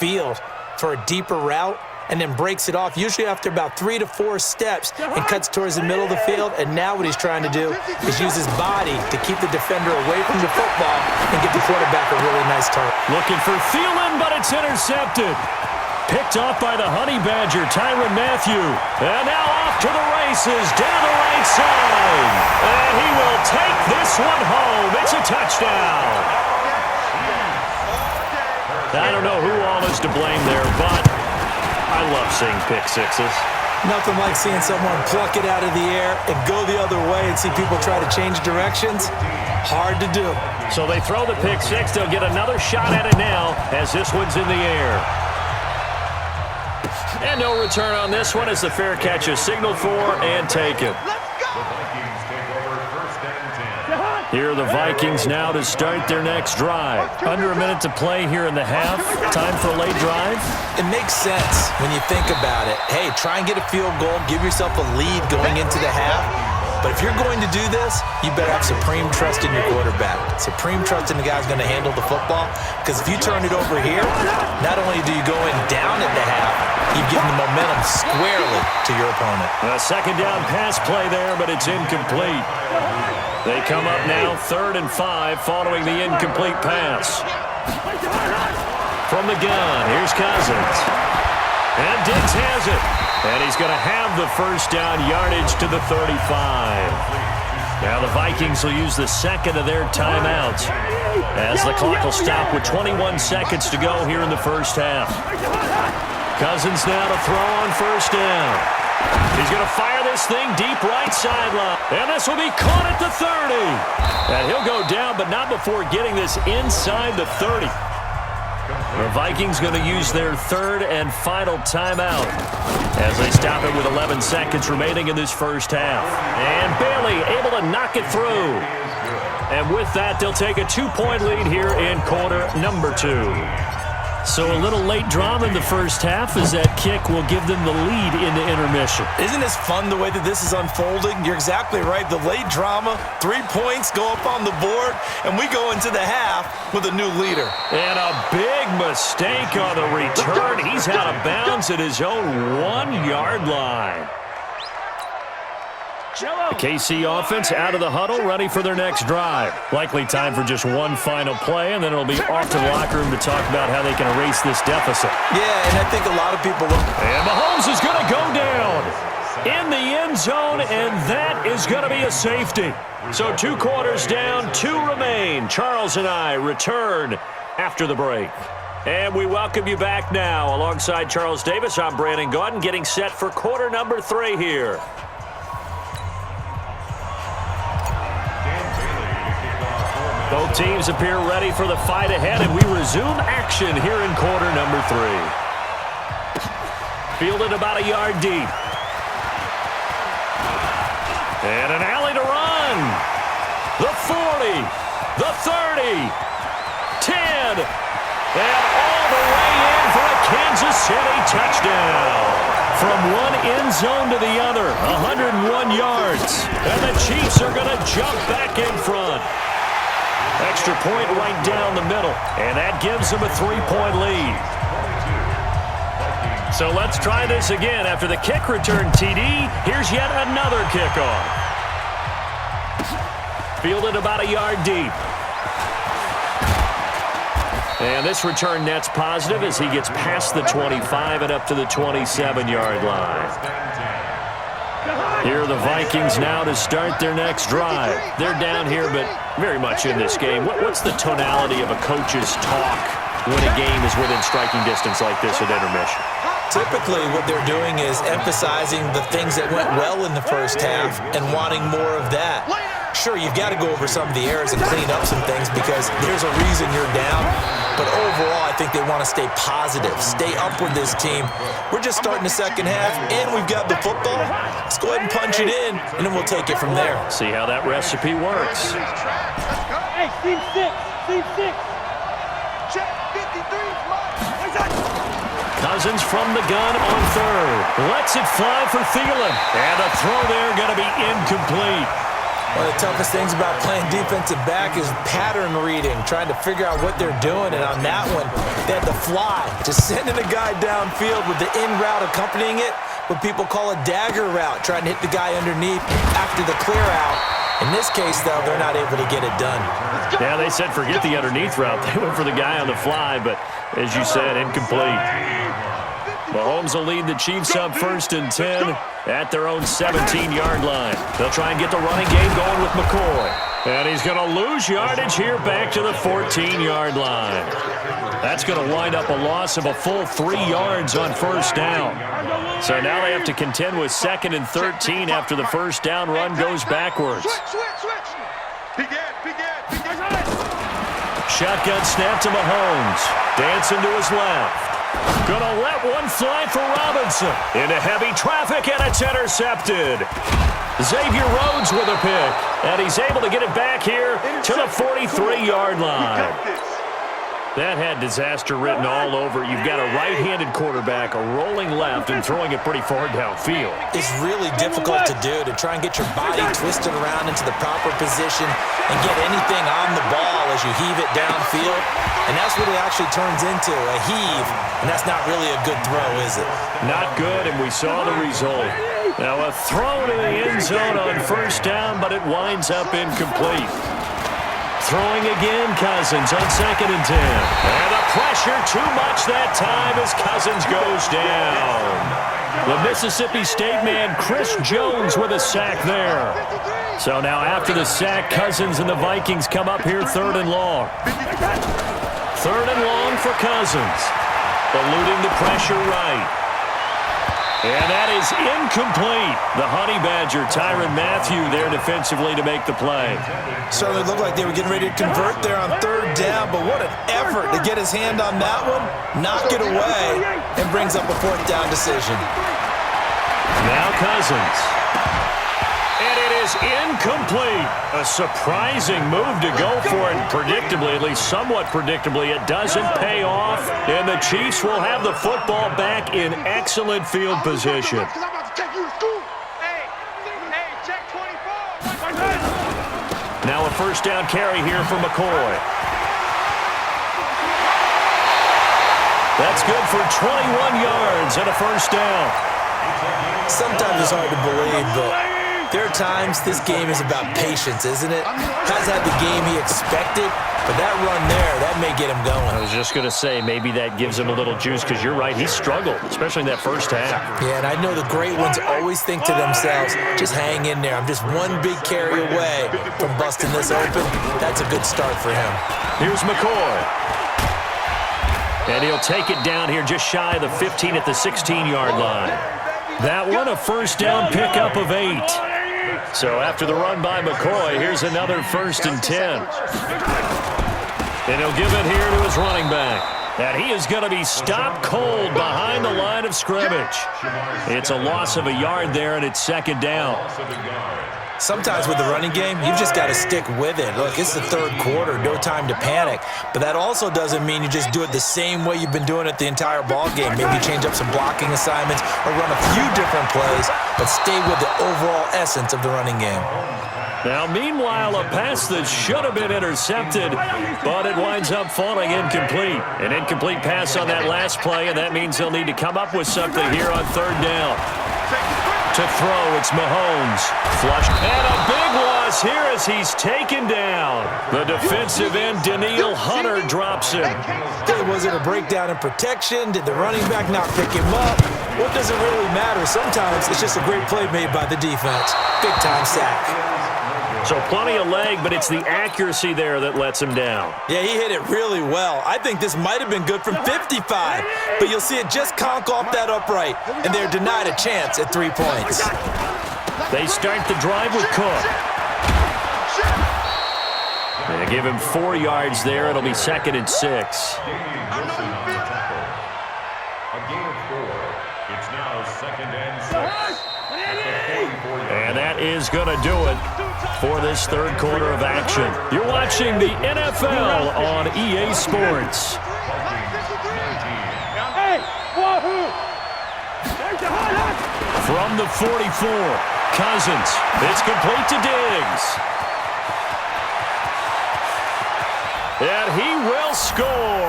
field for a deeper route and then breaks it off, usually after about 3 to 4 steps, and cuts towards the middle of the field. And now what he's trying to do is use his body to keep the defender away from the football and get the quarterback a really nice target. Looking for Thielen, but it's intercepted. Picked off by the Honey Badger, Tyrann Mathieu. And now off to the races, down the right side. And he will take this one home. It's a touchdown. I don't know who all is to blame there, but I love seeing pick sixes. Nothing like seeing someone pluck it out of the air and go the other way and see people try to change directions. Hard to do. So they throw the pick six. They'll get another shot at it now as this one's in the air. And no return on this one as the fair catch is signaled for and taken. Here are the Vikings now to start their next drive. Under a minute to play here in the half. Time for a late drive. It makes sense when you think about it. Hey, try and get a field goal. Give yourself a lead going into the half. But if you're going to do this, you better have supreme trust in your quarterback. Supreme trust in the guy who's going to handle the football. Because if you turn it over here, not only do you go in down at the half, you've given the momentum squarely to your opponent. A second down pass play there, but it's incomplete. They come up now 3rd and 5 following the incomplete pass. From the gun, here's Cousins. And Diggs has it. And he's going to have the first down yardage to the 35. Now the Vikings will use the second of their timeouts as the clock will stop with 21 seconds to go here in the first half. Cousins now to throw on first down. He's going to fire this thing deep right sideline. And this will be caught at the 30. And he'll go down, but not before getting this inside the 30. The Vikings going to use their third and final timeout as they stop it with 11 seconds remaining in this first half. And Bailey able to knock it through. And with that, they'll take a 2-point lead here in quarter number 2. So a little late drama in the first half as that kick will give them the lead into intermission. Isn't this fun the way that this is unfolding? You're exactly right. The late drama, 3 points go up on the board, and we go into the half with a new leader. And a big mistake on the return. He's out of bounds at his own 1-yard line. The KC offense out of the huddle, ready for their next drive. Likely time for just one final play, and then it'll be off to the locker room to talk about how they can erase this deficit. Yeah, and I think a lot of people look. And Mahomes is going to go down in the end zone, and that is going to be a safety. So 2 quarters down, 2 remain. Charles and I return after the break. And we welcome you back now. Alongside Charles Davis, I'm Brandon Gaudin, getting set for quarter number 3 here. Both teams appear ready for the fight ahead, and we resume action here in quarter number 3. Fielded about a yard deep. And an alley to run. The 40, the 30, 10, and all the way in for a Kansas City touchdown. From one end zone to the other, 101 yards. And the Chiefs are going to jump back in front. Extra point right down the middle, and that gives them a 3-point lead. So let's try this again. After the kick return TD, here's yet another kickoff. Fielded about a yard deep. And this return net's positive as he gets past the 25 and up to the 27-yard line. Here are the Vikings now to start their next drive. They're down here, but very much in this game. What's the tonality of a coach's talk when a game is within striking distance like this at intermission? Typically, what they're doing is emphasizing the things that went well in the first half and wanting more of that. Sure, you've got to go over some of the errors and clean up some things because there's a reason you're down. But overall, I think they want to stay positive, stay up with this team. We're just starting the second half, and we've got the football. Let's go ahead and punch it in, and then we'll take it from there. See how that recipe works. Hey, team 6. Check 53. Cousins from the gun on third. Lets it fly for Thielen. And the throw there going to be incomplete. One of the toughest things about playing defensive back is pattern reading, trying to figure out what they're doing. And on that one, they had to fly, just sending a guy downfield with the in route accompanying it, what people call a dagger route, trying to hit the guy underneath after the clear out. In this case, though, they're not able to get it done. Yeah, they said forget the underneath route. They went for the guy on the fly, but as you said, incomplete. Mahomes will lead the Chiefs up 1st and 10 at their own 17-yard line. They'll try and get the running game going with McCoy. And he's going to lose yardage here back to the 14-yard line. That's going to wind up a loss of a full 3 yards on 1st down. So now they have to contend with 2nd and 13 after the 1st down run goes backwards. Shotgun snap to Mahomes. Dancing to his left. Gonna let one fly for Robinson. Into heavy traffic, and it's intercepted. Xavier Rhodes with a pick, and he's able to get it back here to the 43-yard line. That had disaster written all over it. You've got a right-handed quarterback, a rolling left, and throwing it pretty far downfield. It's really difficult to do, to try and get your body twisted around into the proper position and get anything on the ball as you heave it downfield. And that's what it actually turns into, a heave. And that's not really a good throw, is it? Not good, and we saw the result. Now a throw to the end zone on 1st down, but it winds up incomplete. Throwing again, Cousins on 2nd and 10. And the pressure too much that time as Cousins goes down. The Mississippi State man, Chris Jones, with a sack there. So now after the sack, Cousins and the Vikings come up here 3rd and long. 3rd and long for Cousins. Eluding the pressure right. And that is incomplete. The Honey Badger, Tyrann Mathieu, there defensively to make the play. Certainly looked like they were getting ready to convert there on 3rd down, but what an effort to get his hand on that one, knock it away, and brings up a 4th down decision. Now Cousins. And it is incomplete. A surprising move to go for it. Predictably, at least somewhat predictably, it doesn't pay off. And the Chiefs will have the football back in excellent field position. Now a 1st down carry here for McCoy. That's good for 21 yards and a 1st down. Sometimes it's hard to believe, but there are times this game is about patience, isn't it? Hasn't had the game he expected, but that run there, that may get him going. I was just going to say, maybe that gives him a little juice, because you're right, he struggled, especially in that 1st half. Yeah, and I know the great ones always think to themselves, just hang in there. I'm just one big carry away from busting this open. That's a good start for him. Here's McCoy. And he'll take it down here just shy of the 15 at the 16-yard line. That one a 1st down pickup of 8. So after the run by McCoy, here's another 1st and 10. And he'll give it here to his running back. And he is going to be stopped cold behind the line of scrimmage. It's a loss of a yard there, and it's 2nd down. Sometimes with the running game, you've just got to stick with it. Look, it's the 3rd quarter, no time to panic. But that also doesn't mean you just do it the same way you've been doing it the entire ball game. Maybe change up some blocking assignments or run a few different plays, but stay with the overall essence of the running game. Now, meanwhile, a pass that should have been intercepted, but it winds up falling incomplete. An incomplete pass on that last play, and that means they'll need to come up with something here on 3rd down. To throw, it's Mahomes. Flush. And a big loss here as he's taken down. The defensive end, Danielle Hunter, drops him. Was it a breakdown in protection? Did the running back not pick him up? What does it really matter? Sometimes it's just a great play made by the defense. Big-time sack. So plenty of leg, but it's the accuracy there that lets him down. Yeah, he hit it really well. I think this might have been good from 55, but you'll see it just conk off that upright, and they're denied a chance at 3 points. They start the drive with Cook. They give him 4 yards there. It'll be 2nd and 6. A gain of 4. It's now 2nd and 6. And that is going to do it for this 3rd quarter of action. You're watching the NFL on EA Sports. From the 44, Cousins. It's complete to Diggs. And he will score.